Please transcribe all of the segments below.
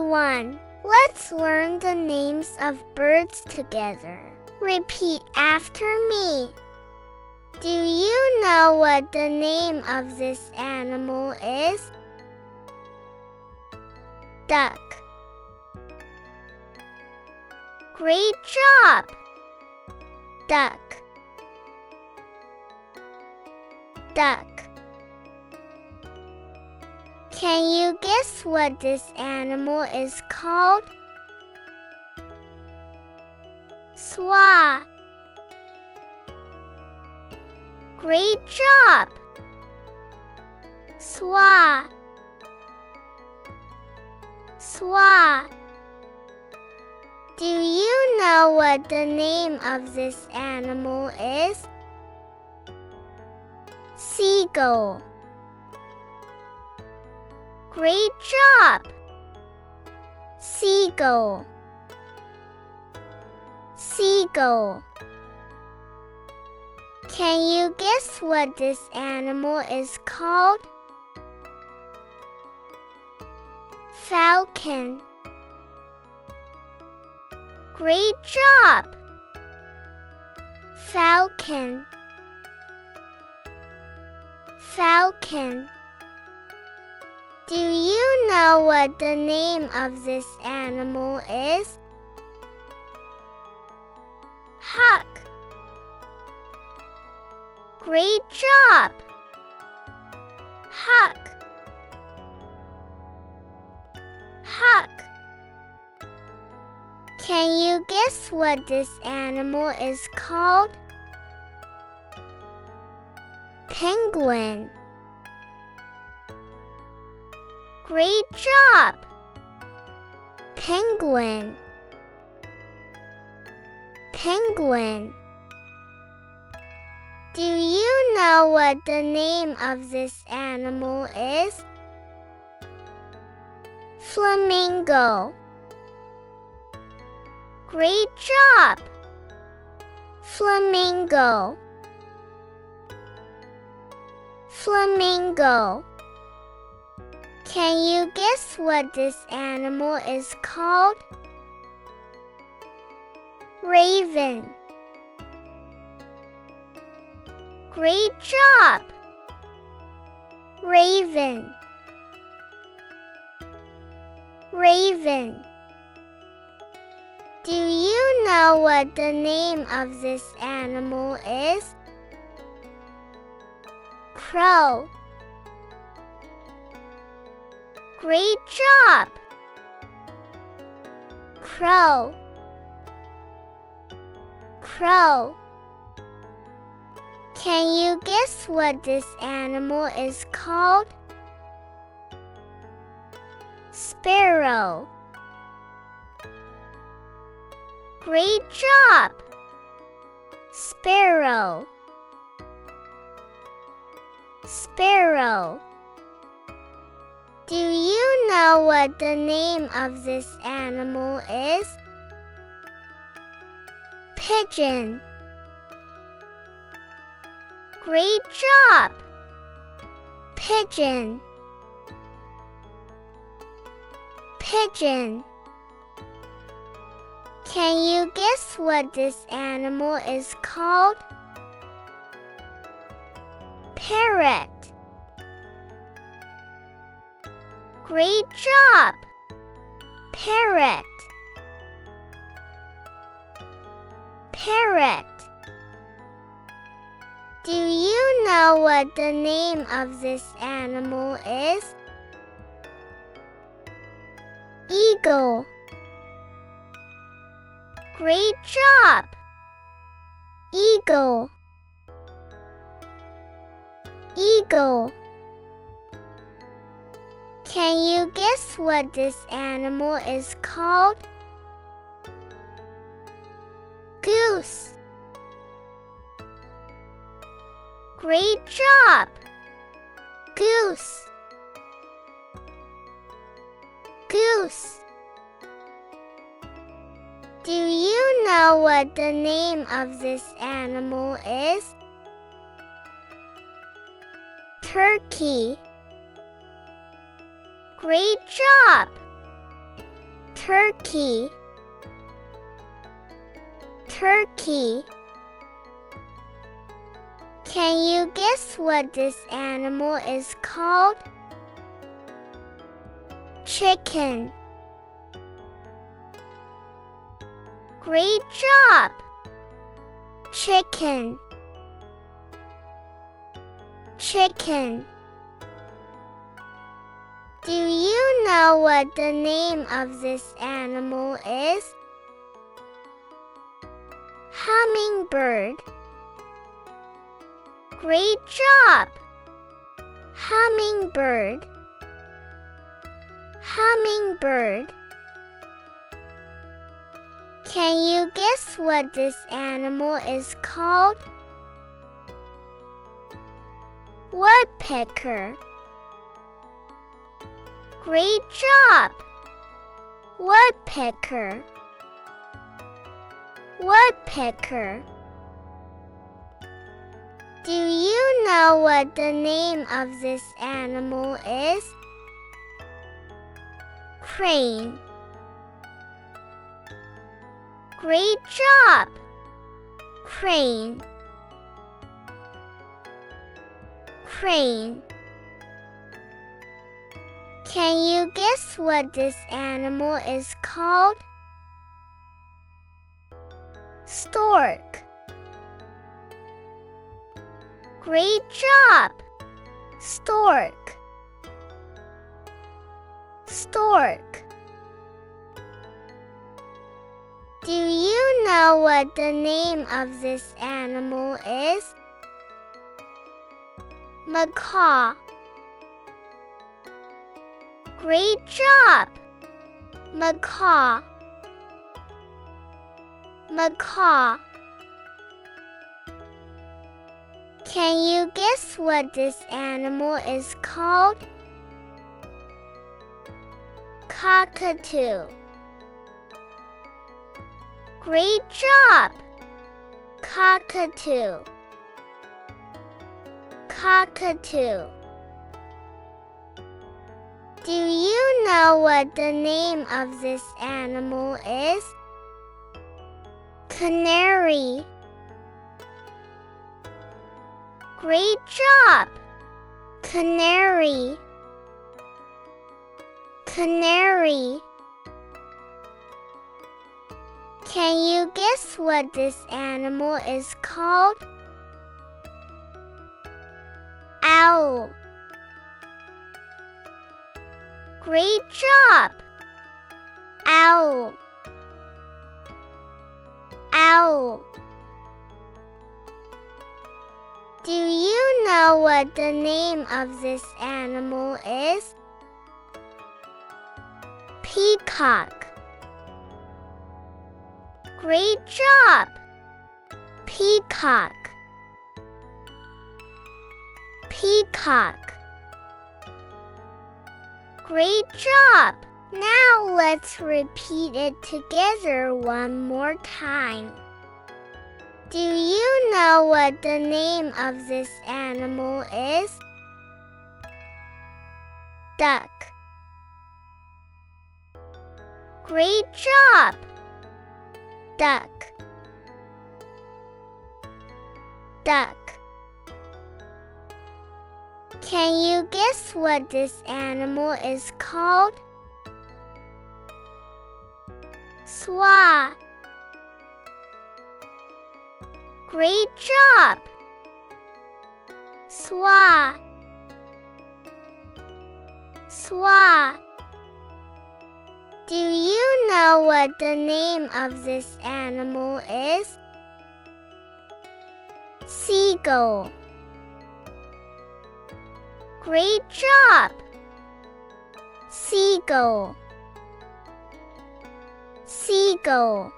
1. Let's learn the names of birds together. Repeat after me. Do you know what the name of this animal is? Duck. Great job! Duck. Duck. Can you guess what this animal is called? Swan. Great job! Swan. Swan. Do you know what the name of this animal is? Seagull. Great job! Seagull. Seagull. Can you guess what this animal is called? Falcon. Great job! Falcon. Falcon. Do you know what the name of this animal is? Hawk. Great job! Hawk. Hawk. Can you guess what this animal is called? Penguin. Great job! Penguin. Penguin. Do you know what the name of this animal is? Flamingo. Great job! Flamingo. Flamingo. Can you guess what this animal is called? Raven. Great job! Raven. Raven. Do you know what the name of this animal is? Crow. Great job! Crow. Crow. Can you guess what this animal is called? Sparrow. Great job! Sparrow. Sparrow. Do you know what the name of this animal is? Pigeon. Great job! Pigeon. Pigeon. Can you guess what this animal is called? Parrot. Great job! Parrot. Parrot. Do you know what the name of this animal is? Eagle. Great job! Eagle. Eagle. Can you guess what this animal is called? Goose. Great job! Goose. Goose. Do you know what the name of this animal is? Turkey. Great job! turkey, turkey. Can you guess what this animal is called? Chicken. Great job! Chicken, chicken. Do you know what the name of this animal is? Hummingbird. Great job! Hummingbird, hummingbird. Can you guess what this animal is called? Woodpecker. Great job! Woodpecker, woodpecker. Do you know what the name of this animal is? Crane. Great job! Crane, crane. Can you guess what this animal is called? Stork. Great job! Stork, stork. Do you know what the name of this animal is? Macaw. Great job! Macaw, macaw. Can you guess what this animal is called? Cockatoo. Great job! Cockatoo, cockatoo. Do you know what the name of this animal is? Canary. Great job! Canary, canary. Can you guess what this animal is called? Owl. Great job! Owl, owl. Do you know what the name of this animal is? Peacock. Great job! Peacock, peacock. Great job! Now let's repeat it together one more time. Do you know what the name of this animal is? Duck. Great job! Duck, duck. Can you guess what this animal is called? Swan. Great job! Swan, swan. Do you know what the name of this animal is? Seagull. Great job! Seagull, seagull.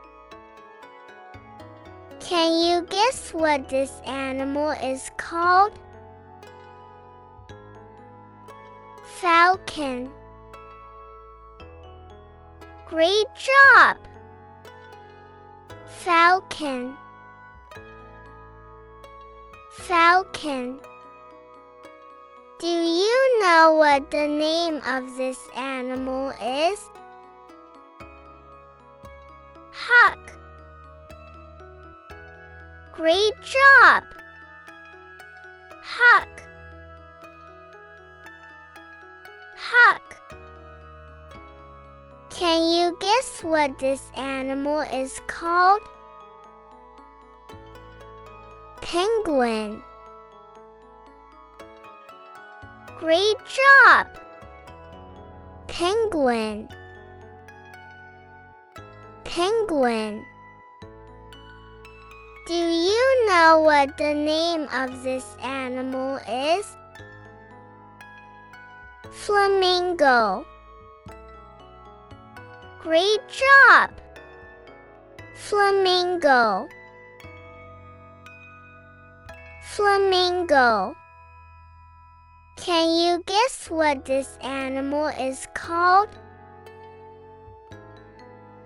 Can you guess what this animal is called? Falcon. Great job! Falcon, falcon. Do you know what the name of this animal is? Great job! Hawk. Hawk. Can you guess what this animal is called? Penguin. Great job! Penguin. Penguin. Do you know what the name of this animal is? Flamingo. Great job! Flamingo. Flamingo. Can you guess what this animal is called?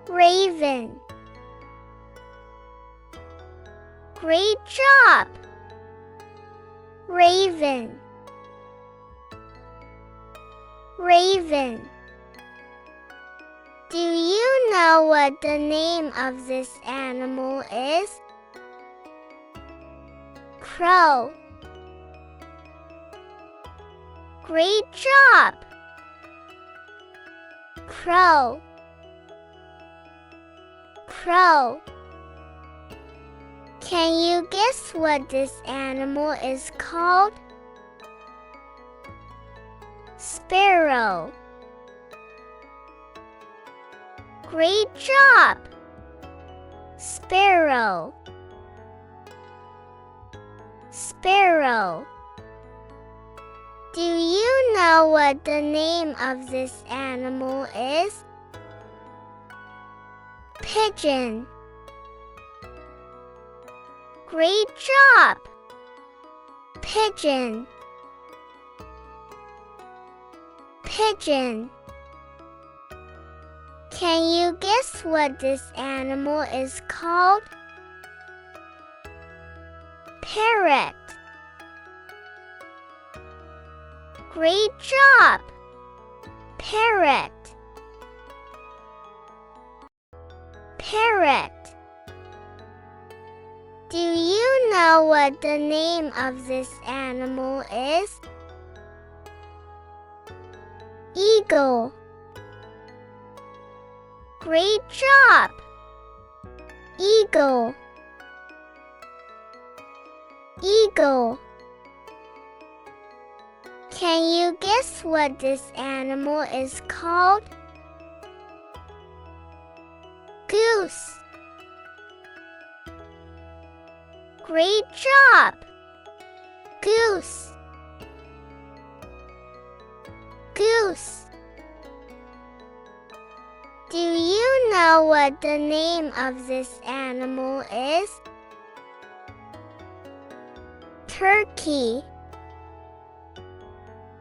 Raven. Great job! Raven. Raven. Do you know what the name of this animal is? Crow. Great job! Crow. Crow. Can you guess what this animal is called? Sparrow. Great job! Sparrow. Sparrow. Do you know what the name of this animal is? Pigeon. Great job! Pigeon. Pigeon. Can you guess what this animal is called? Parrot. Great job! Parrot. Parrot. Do you know what the name of this animal is? Eagle. Great job! Eagle. Eagle. Can you guess what this animal is called? Goose. Great job! Goose. Goose. Do you know what the name of this animal is? Turkey.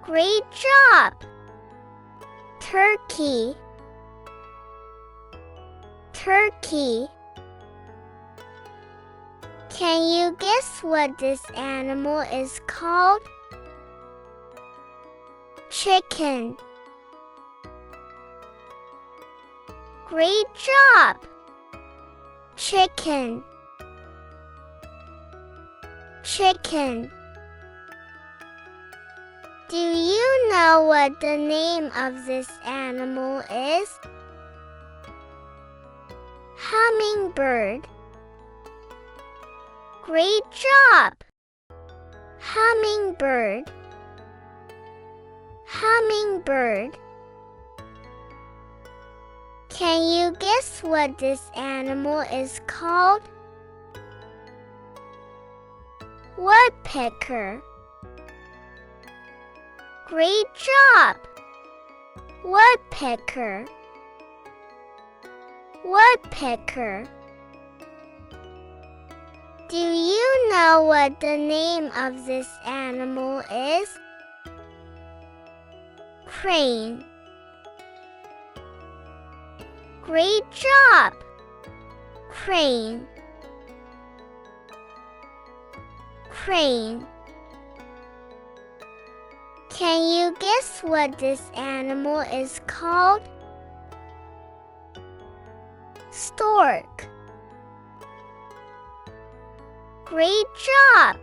Great job! Turkey. Turkey. Can you guess what this animal is called? Chicken. Great job! Chicken. Chicken. Do you know what the name of this animal is? Hummingbird. Great job! Hummingbird. Hummingbird. Can you guess what this animal is called? Woodpecker. Great job! Woodpecker. Woodpecker. Do you know what the name of this animal is? Crane. Great job! Crane. Crane. Can you guess what this animal is called? Stork. Great job!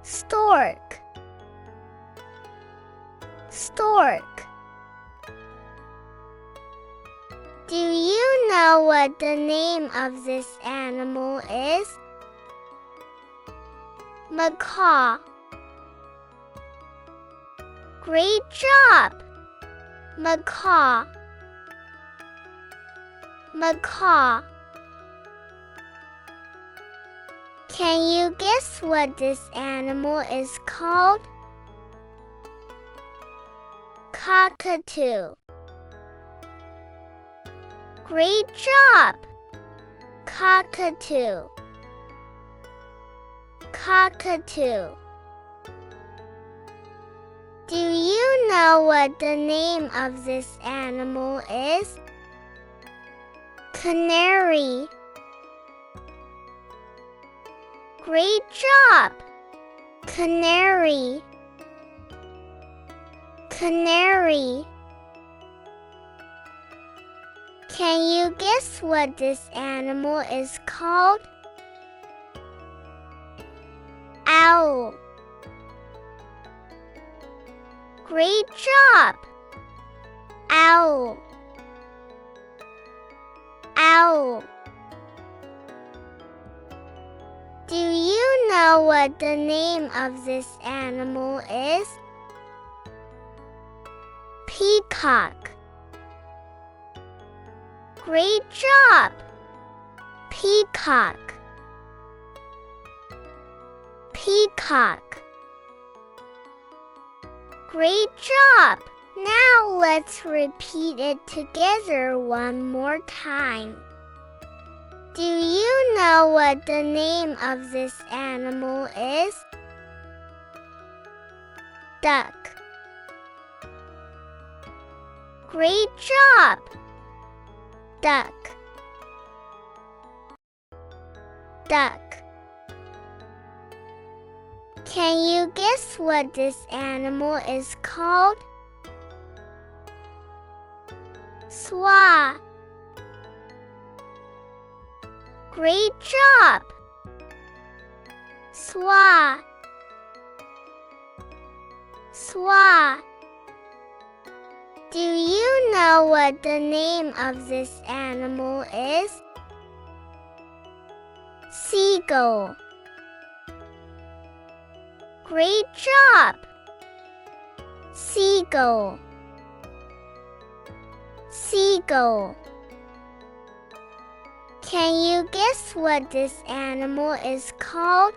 Stork. Stork. Do you know what the name of this animal is? Macaw. Great job! Macaw. Macaw. Can you guess what this animal is called? Cockatoo. Great job! Cockatoo. Cockatoo. Do you know what the name of this animal is? Canary. Great job! Canary. Canary. Can you guess what this animal is called? Owl. Great job! Owl. Owl. Do you know what the name of this animal is? Peacock. Great job! Peacock. Peacock. Great job! Now let's repeat it together one more time. Do you know what the name of this animal is? Duck. Great job! Duck. Duck. Can you guess what this animal is called? Swan. Great job! Swan. Swan. Do you know what the name of this animal is? Seagull. Great job! Seagull. Seagull. Can you guess what this animal is called?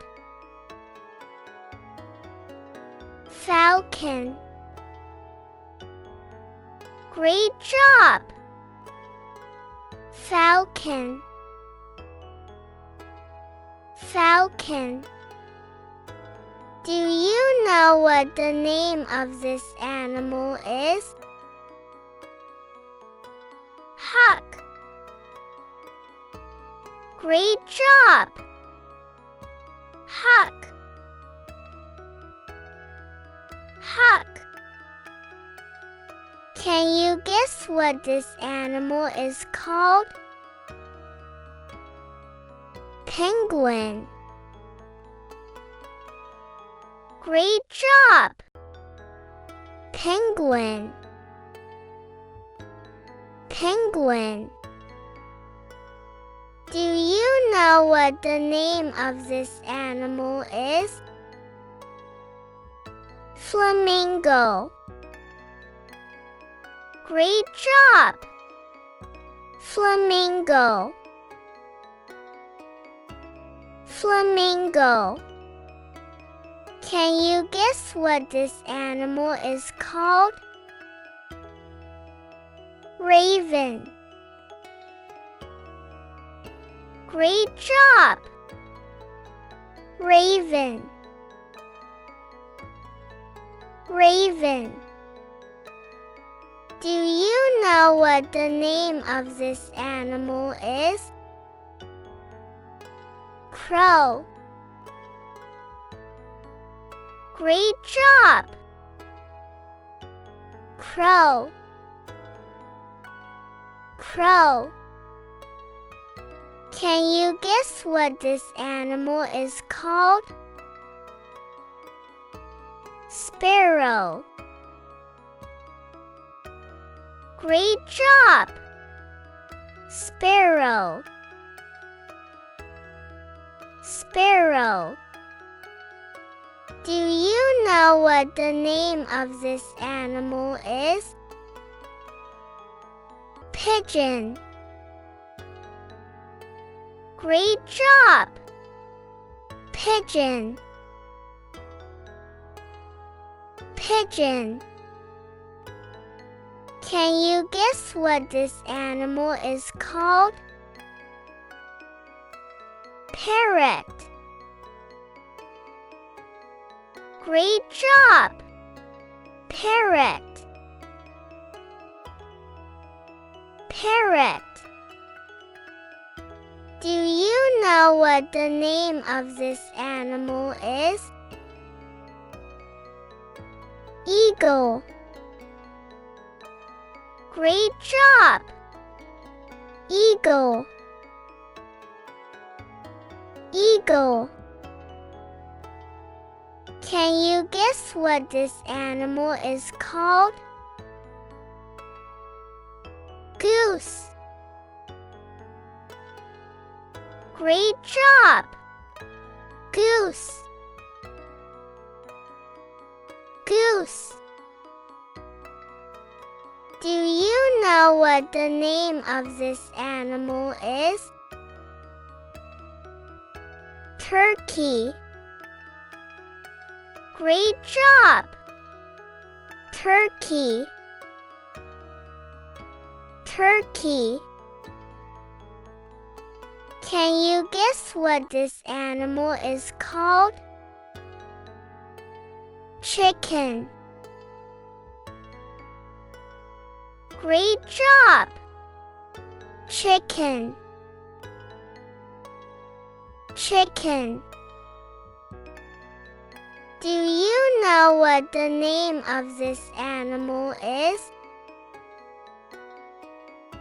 Falcon. Great job! Falcon. Falcon. Do you know what the name of this animal is? Hawk. Great job! Hawk. Hawk. Can you guess what this animal is called? Penguin. Great job! Penguin. Penguin. Do you know what the name of this animal is? Flamingo. Great job! Flamingo. Flamingo. Can you guess what this animal is called? Raven. Great job! Raven. Raven. Do you know what the name of this animal is? Crow. Great job! Crow. Crow. Can you guess what this animal is called? Sparrow. Great job! Sparrow. Sparrow. Do you know what the name of this animal is? Pigeon. Great job! Pigeon. Pigeon. Can you guess what this animal is called? Parrot. Great job! Parrot. Parrot. Do you know what the name of this animal is? Eagle. Great job! Eagle. Eagle. Can you guess what this animal is called? Goose. Great job! Goose. Goose. Do you know what the name of this animal is? Turkey. Great job! Turkey. Turkey. Can you guess what this animal is called? Chicken. Great job! Chicken. Chicken. Do you know what the name of this animal is?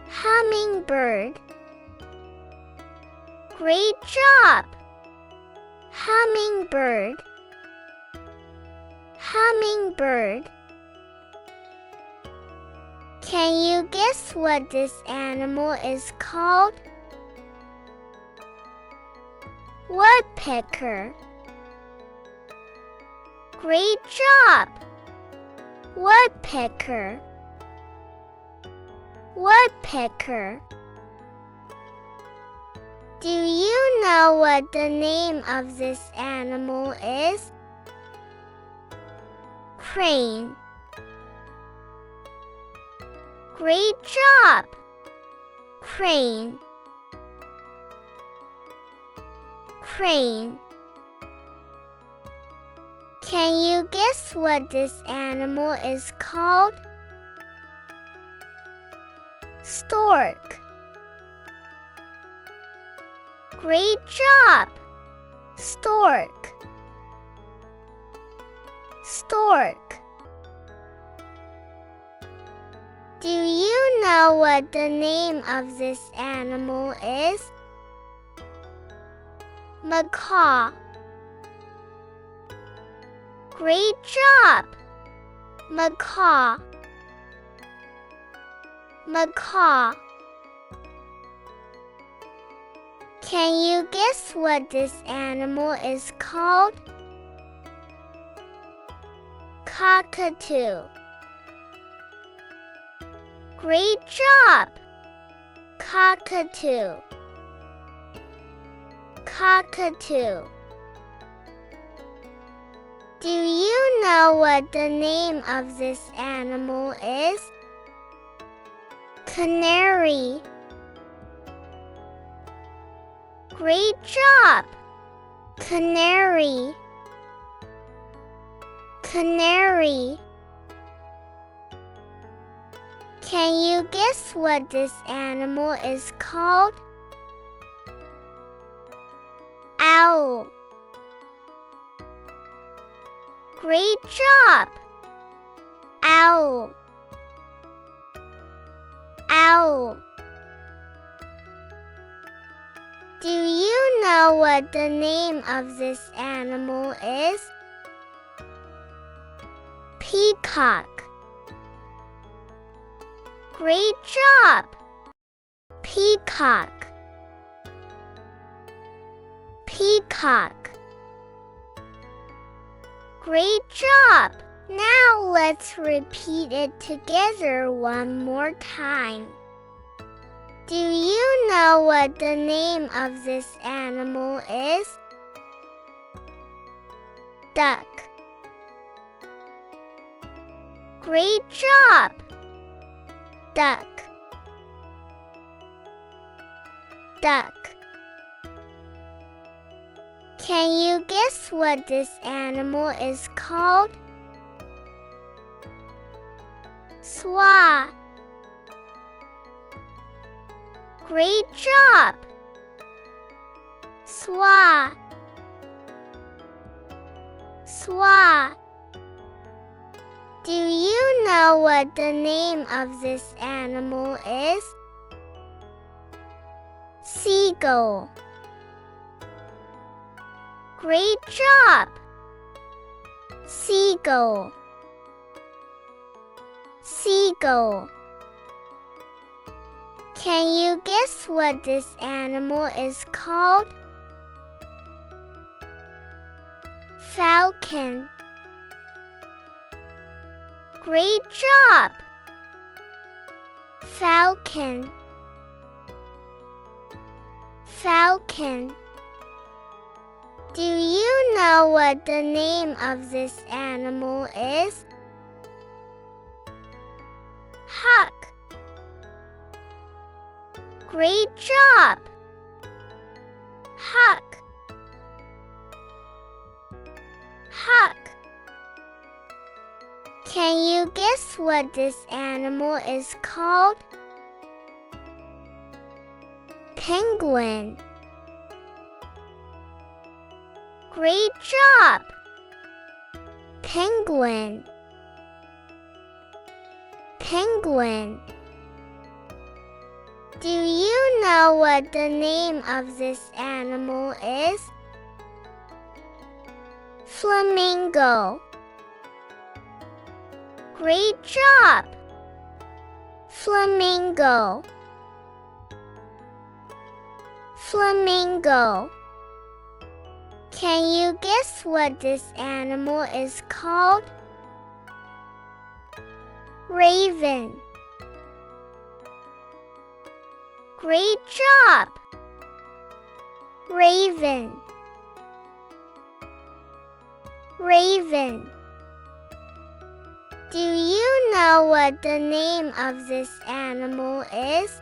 Hummingbird. Great job! Hummingbird. Hummingbird. Can you guess what this animal is called? Woodpecker. Great job! Woodpecker. Woodpecker. Do you know what the name of this animal is? Crane. Great job! Crane. Crane. Can you guess what this animal is called? Stork. Great job! Stork. Stork. Do you know what the name of this animal is? Macaw. Great job! Macaw. Macaw. Can you guess what this animal is called? Cockatoo. Great job! Cockatoo. Cockatoo. Do you know what the name of this animal is? Canary. Great job! Canary. Canary. Can you guess what this animal is called? Owl. Great job! Owl. Owl. Do you know what the name of this animal is? Peacock. Great job! Peacock. Peacock. Great job! Now let's repeat it together one more time. Do you know what the name of this animal is? Duck. Great job! Duck. Duck. Can you guess what this animal is called? Swan. Great job! Swan. Swan. Do you know what the name of this animal is? Seagull. Great job! Seagull. Seagull. Can you guess what this animal is called? Falcon. Great job! Falcon. Falcon. Do you know what the name of this animal is? Hawk. Great job! Hawk. Hawk. Can you guess what this animal is called? Penguin. Great job! Penguin. Penguin. Do you know what the name of this animal is? Flamingo. Great job! Flamingo. Flamingo. Can you guess what this animal is called? Raven. Great job! Raven. Raven. Do you know what the name of this animal is?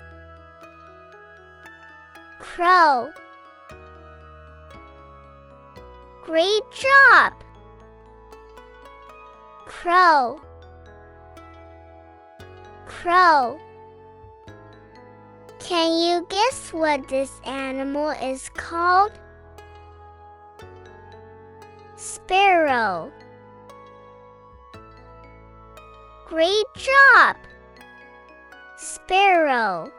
Crow. Great job! Crow. Crow. Can you guess what this animal is called? Sparrow. Great job! Sparrow.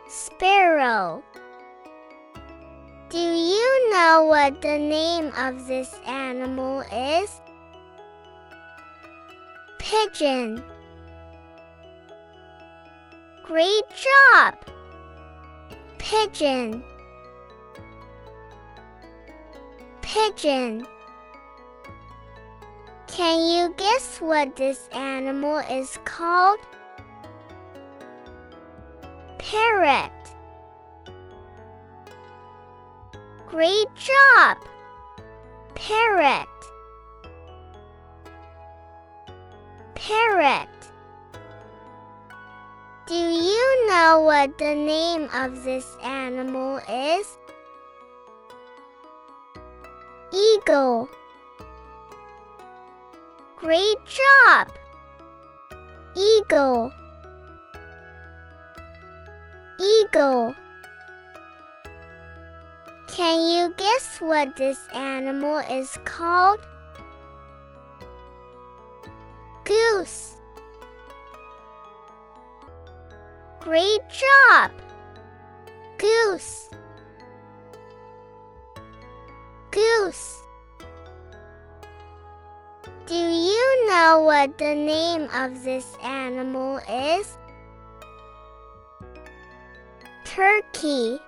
Sparrow. Do you know what the name of this animal is? Pigeon. Great job! Pigeon. Pigeon. Can you guess what this animal is called? Parrot. Great job! Parrot. Parrot. Do you know what the name of this animal is? Eagle. Great job! Eagle. Eagle. Can you guess what this animal is called? Goose. Great job! Goose. Goose. Do you know what the name of this animal is? Turkey.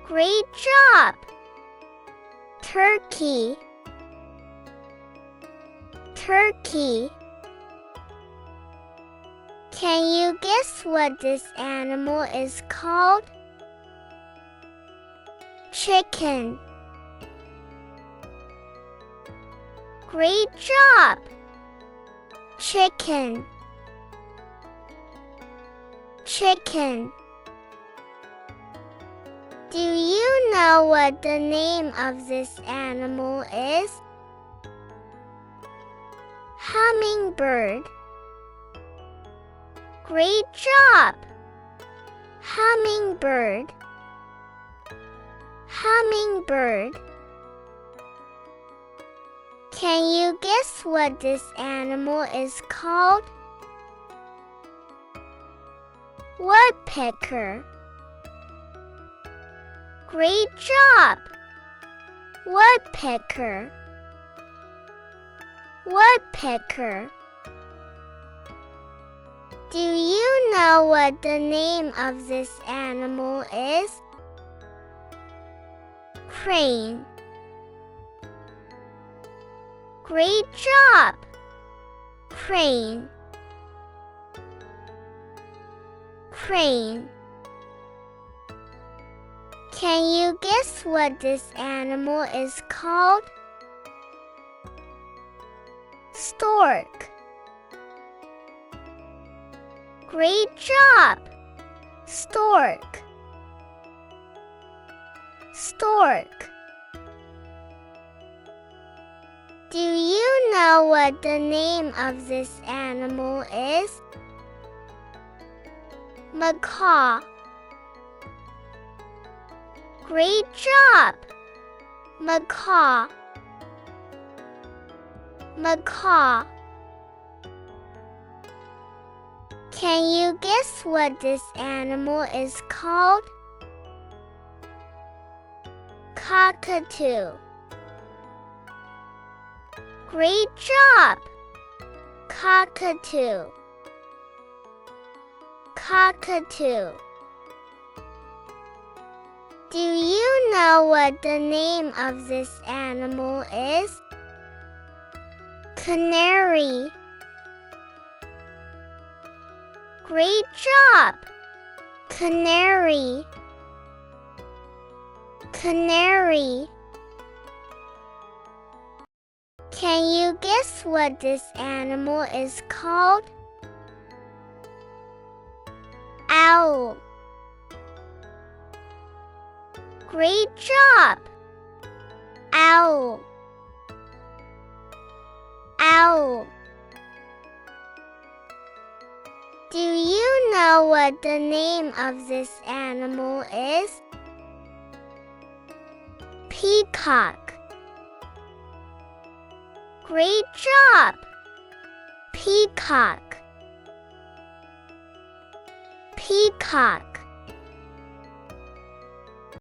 Great job! Turkey. Turkey. Can you guess what this animal is called? Chicken. Great job! Chicken. Chicken. Do you know what the name of this animal is? Hummingbird. Great job! Hummingbird. Hummingbird. Can you guess what this animal is called? Woodpecker. Great job! Woodpecker. Woodpecker. Do you know what the name of this animal is? Crane. Great job! Crane. Crane. Can you guess what this animal is called? Stork. Great job! Stork. Stork. Do you know what the name of this animal is? Macaw. Great job! Macaw. Macaw. Can you guess what this animal is called? Cockatoo. Great job! Cockatoo. Cockatoo. Do you know what the name of this animal is? Canary. Great job! Canary. Canary. Can you guess what this animal is called? Owl. Great job! Owl. Owl. Do you know what the name of this animal is? Peacock. Great job! Peacock. Peacock.